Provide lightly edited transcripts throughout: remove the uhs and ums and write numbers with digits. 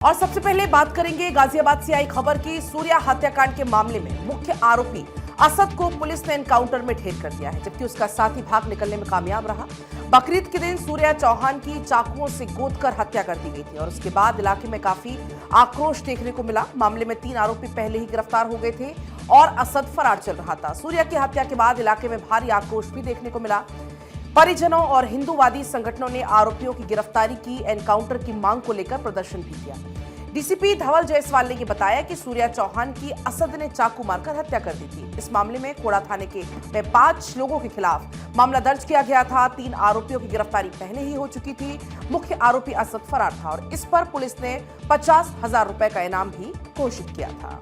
और सबसे पहले बात करेंगे गाजियाबाद से आई खबर की। सूर्या हत्याकांड के मामले में मुख्य आरोपी असद को पुलिस ने एनकाउंटर में ढेर कर दिया है, जबकि उसका साथी भाग निकलने में कामयाब रहा। बकरीद के दिन सूर्या चौहान की चाकुओं से गोदकर हत्या कर दी गई थी और उसके बाद इलाके में काफी आक्रोश देखने को मिला। मामले में 3 आरोपी पहले ही गिरफ्तार हो गए थे और असद फरार चल रहा था। सूर्या की हत्या के बाद इलाके में भारी आक्रोश भी देखने को मिला। परिजनों और हिंदूवादी संगठनों ने आरोपियों की गिरफ्तारी की एनकाउंटर की मांग को लेकर प्रदर्शन भी किया। डीसीपी धवल जायसवाल ने बताया कि सूर्या चौहान की असद ने चाकू मारकर हत्या कर दी थी। इस मामले में कोड़ा थाने में 5 लोगों के खिलाफ मामला दर्ज किया गया था। 3 आरोपियों की गिरफ्तारी पहले ही हो चुकी थी। मुख्य आरोपी असद फरार था और इस पर पुलिस ने 50,000 रुपए का इनाम भी घोषित किया था।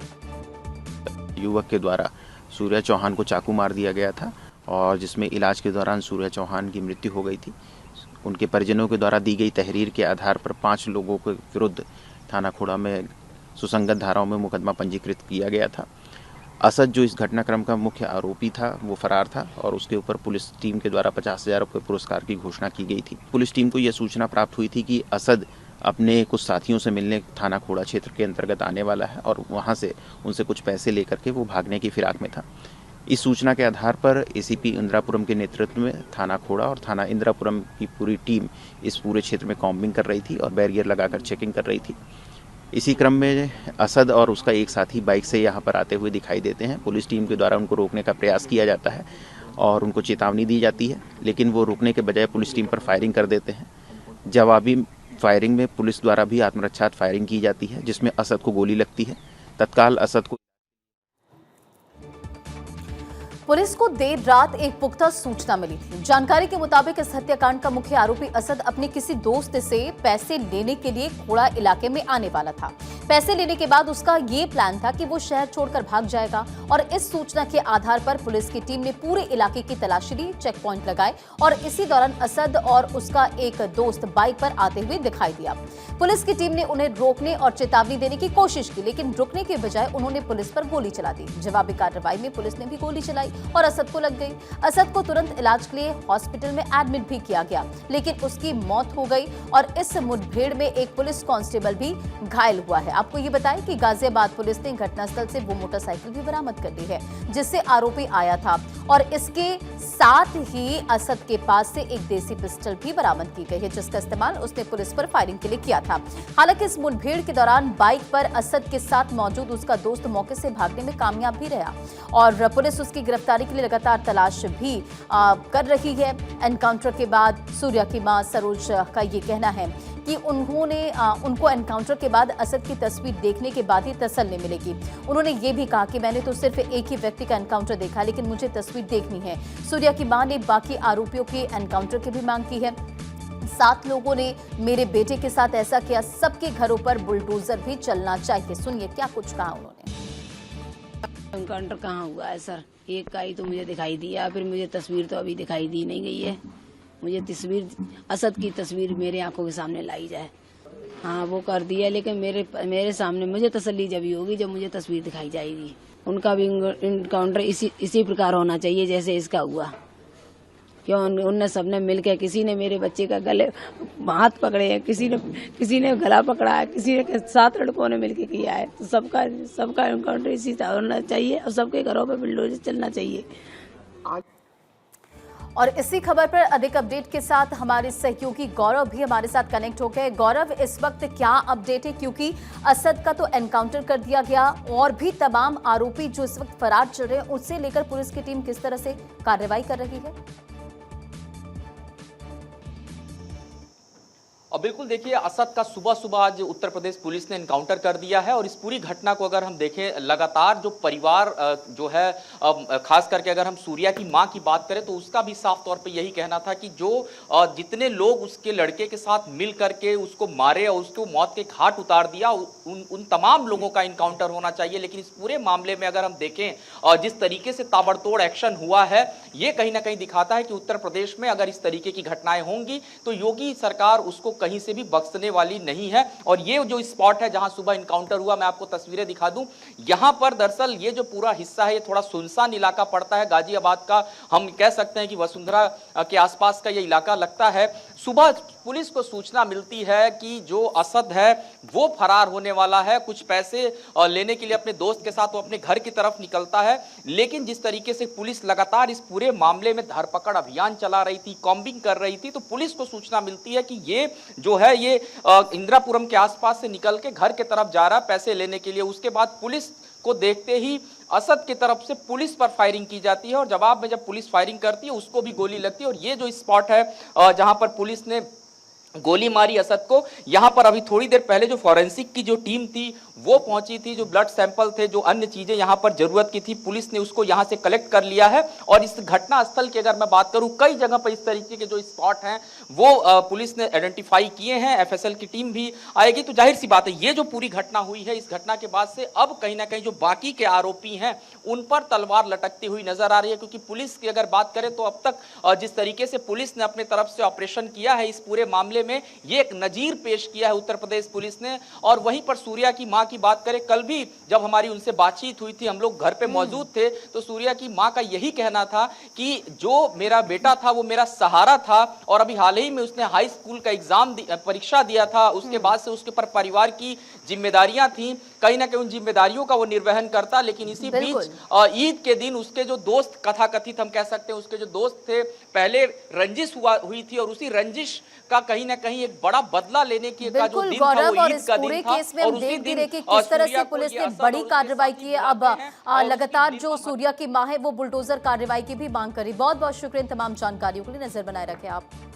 युवक के द्वारा सूर्या चौहान को चाकू मार दिया गया था और जिसमें इलाज के दौरान सूर्या चौहान की मृत्यु हो गई थी। उनके परिजनों के द्वारा दी गई तहरीर के आधार पर 5 लोगों के विरुद्ध थाना खोड़ा में सुसंगत धाराओं में मुकदमा पंजीकृत किया गया था। असद जो इस घटनाक्रम का मुख्य आरोपी था वो फरार था और उसके ऊपर पुलिस टीम के द्वारा 50,000 रुपये पुरस्कार की घोषणा की गई थी। पुलिस टीम को यह सूचना प्राप्त हुई थी कि असद अपने कुछ साथियों से मिलने थाना खोड़ा क्षेत्र के अंतर्गत आने वाला है और वहां से उनसे कुछ पैसे लेकर के वो भागने की फिराक में था। इस सूचना के आधार पर एसीपी इंदिरापुरम के नेतृत्व में थाना खोड़ा और थाना इंदिरापुरम की पूरी टीम इस पूरे क्षेत्र में कॉम्बिंग कर रही थी और बैरियर लगाकर चेकिंग कर रही थी। इसी क्रम में असद और उसका एक साथी बाइक से यहाँ पर आते हुए दिखाई देते हैं। पुलिस टीम के द्वारा उनको रोकने का प्रयास किया जाता है और उनको चेतावनी दी जाती है, लेकिन वो रुकने के बजाय पुलिस टीम पर फायरिंग कर देते हैं। जवाबी फायरिंग में पुलिस द्वारा भी आत्मरक्षा फायरिंग की जाती है, जिसमें असद को गोली लगती है। तत्काल असद को पुलिस को देर रात एक पुख्ता सूचना मिली थी। जानकारी के मुताबिक इस हत्याकांड का मुख्य आरोपी असद अपने किसी दोस्त से पैसे लेने के लिए खोड़ा इलाके में आने वाला था। पैसे लेने के बाद उसका ये प्लान था कि वो शहर छोड़कर भाग जाएगा और इस सूचना के आधार पर पुलिस की टीम ने पूरे इलाके की तलाशी ली, चेक पॉइंट लगाए और इसी दौरान असद और उसका एक दोस्त बाइक पर आते हुए दिखाई दिया। पुलिस की टीम ने उन्हें रोकने और चेतावनी देने की कोशिश की, लेकिन रुकने के बजाय उन्होंने पुलिस पर गोली चला दी। जवाबी कार्रवाई में पुलिस ने भी गोली चलाई और असद को लग गई। असद को तुरंत इलाज के लिए हॉस्पिटल में एडमिट भी किया गया, लेकिन उसकी मौत हो गई और इस मुठभेड़ में एक पुलिस कांस्टेबल भी घायल हुआ है। आपको ये बताएं कि गाजियाबाद पुलिस ने घटनास्थल से वो मोटरसाइकिल भी बरामद कर ली है जिससे आरोपी आया था और इसके साथ ही असद के पास से एक देसी पिस्टल भी बरामद की गई है, जिसका इस्तेमाल उसने पुलिस पर फायरिंग के लिए किया था। हालांकि इस मुठभेड़ के दौरान बाइक पर असद के साथ मौजूद उसका दोस्त मौके से भागने में कामयाब भी रहा और पुलिस उसकी गिरफ्तारी के लिए लगातार तलाश भी कर रही है। एनकाउंटर के बाद सूर्या की मां सरोज का ये कहना है कि उनको एनकाउंटर के बाद असद की तस्वीर देखने के बाद ही तसल्ली मिलेगी। उन्होंने ये भी कहा कि मैंने तो सिर्फ एक ही व्यक्ति का एनकाउंटर देखा, लेकिन मुझे तस्वीर देखनी है। सूर्या की मां ने बाकी आरोपियों के एनकाउंटर की भी मांग की है। 7 लोगों ने मेरे बेटे के साथ ऐसा किया, सबके घरों पर बुलडोजर भी चलना चाहिए। सुनिए क्या कुछ कहा उन्होंने। एनकाउंटर कहाँ हुआ है सर? एक का ही तो मुझे दिखाई दिया, फिर मुझे तस्वीर तो अभी दिखाई दी नहीं गई है। मुझे तस्वीर असद की तस्वीर मेरे आंखों के सामने लाई जाए। हाँ वो कर दिया, लेकिन मेरे सामने मुझे तसल्ली जब ही होगी जब मुझे तस्वीर दिखाई जाएगी। उनका भी एनकाउंटर इसी प्रकार होना चाहिए जैसे इसका हुआ। क्यों उनने सबने मिलकर, किसी ने मेरे बच्चे का गले हाथ पकड़े हैं, किसी ने गला पकड़ा है, किसी ने 7 लड़कों ने मिलकर किया है। तो सबका एनकाउंटर इसी तरह होना चाहिए और सबके घरों पर बुलडोजर चलना चाहिए। और इसी खबर पर अधिक अपडेट के साथ हमारे सहयोगी गौरव भी हमारे साथ कनेक्ट हो गए। गौरव, इस वक्त क्या अपडेट है, क्योंकि असद का तो एनकाउंटर कर दिया गया और भी तमाम आरोपी जो इस वक्त फरार चल रहे हैं, उससे लेकर पुलिस की टीम किस तरह से कार्रवाई कर रही है? और बिल्कुल देखिए, असद का सुबह आज उत्तर प्रदेश पुलिस ने एनकाउंटर कर दिया है और इस पूरी घटना को अगर हम देखें, लगातार जो परिवार जो है, खास करके अगर हम सूर्या की मां की बात करें तो उसका भी साफ तौर पे यही कहना था कि जो जितने लोग उसके लड़के के साथ मिल करके उसको मारे और उसको मौत के घाट उतार दिया, उन तमाम लोगों का एनकाउंटर होना चाहिए। लेकिन इस पूरे मामले में अगर हम देखें जिस तरीके से ताबड़तोड़ एक्शन हुआ है, ये कहीं ना कहीं दिखाता है कि उत्तर प्रदेश में अगर इस तरीके की घटनाएं होंगी तो योगी सरकार उसको कहीं से भी बख्शने वाली नहीं है। और ये जो स्पॉट है जहां सुबह इनकाउंटर हुआ, मैं आपको तस्वीरें दिखा दूं। यहां पर दरअसल ये जो पूरा हिस्सा है ये थोड़ा सुनसान इलाका पड़ता है गाजियाबाद का, हम कह सकते हैं कि वसुंधरा के आसपास का ये इलाका लगता है। सुबह पुलिस को सूचना मिलती है कि जो असद है वो फरार होने वाला है, कुछ पैसे लेने के लिए अपने दोस्त के साथ वो अपने घर की तरफ निकलता है। लेकिन जिस तरीके से पुलिस लगातार इस पूरे मामले में धरपकड़ अभियान चला रही थी, कॉम्बिंग कर रही थी, तो पुलिस को सूचना मिलती है कि ये जो है ये इंदिरापुरम के आसपास से निकल के घर के तरफ जा रहा है पैसे लेने के लिए। उसके बाद पुलिस को देखते ही असद की तरफ से पुलिस पर फायरिंग की जाती है और जवाब में जब पुलिस फायरिंग करती है उसको भी गोली लगती है। और ये जो स्पॉट है जहां पर पुलिस ने गोली मारी असद को, यहां पर अभी थोड़ी देर पहले जो फॉरेंसिक की जो टीम थी वो पहुंची थी, जो ब्लड सैंपल थे, जो अन्य चीजें यहां पर जरूरत की थी, पुलिस ने उसको यहां से कलेक्ट कर लिया है। और इस घटना स्थल की अगर मैं बात करूं, कई जगह पर इस तरीके के जो स्पॉट हैं वो पुलिस ने आइडेंटिफाई किए हैं, एफएसएल की टीम भी आएगी। तो जाहिर सी बात है ये जो पूरी घटना हुई है, इस घटना के बाद से अब कहीं ना कहीं जो बाकी के आरोपी हैं उन पर तलवार लटकती हुई नजर आ रही है। क्योंकि पुलिस की अगर बात करें तो अब तक जिस तरीके से पुलिस ने अपने तरफ से ऑपरेशन किया है इस पूरे मामले में, ये एक नजीर पेश किया है उत्तर प्रदेश पुलिस ने। और वहीं पर सूर्या की मां की बात करें, कल भी जब हमारी उनसे बातचीत हुई थी, हम लोग घर पे मौजूद थे, तो सूर्या की मां का यही कहना था कि जो मेरा बेटा था वो मेरा सहारा था। और अभी हाल ही में उसने हाई स्कूल का एग्जाम परीक्षा दिया था, उसके बाद से उसके ऊपर परिवार की जिम्मेदारियां थी, कहीं ना कहीं उन जिम्मेदारियों का वो निर्वहन करता। लेकिन इसी बीच ईद के दिन उसके जो दोस्त, कथाकथित हम कह सकते हैं, उसके जो दोस्त थे, पहले रंजिश हुई थी और उसी रंजिश का कहीं ना कहीं एक बड़ा बदला लेने की का जो दिन था वो ईद का दिन था। और उसी दिन किस तरह से पुलिस ने बड़ी कार्रवाई की है। अब लगातार जो सूर्या की मां है वो बुलडोजर कार्रवाई की भी मांग करी। बहुत बहुत शुक्रिया इन तमाम जानकारियों के लिए। नजर बनाए रखें आप।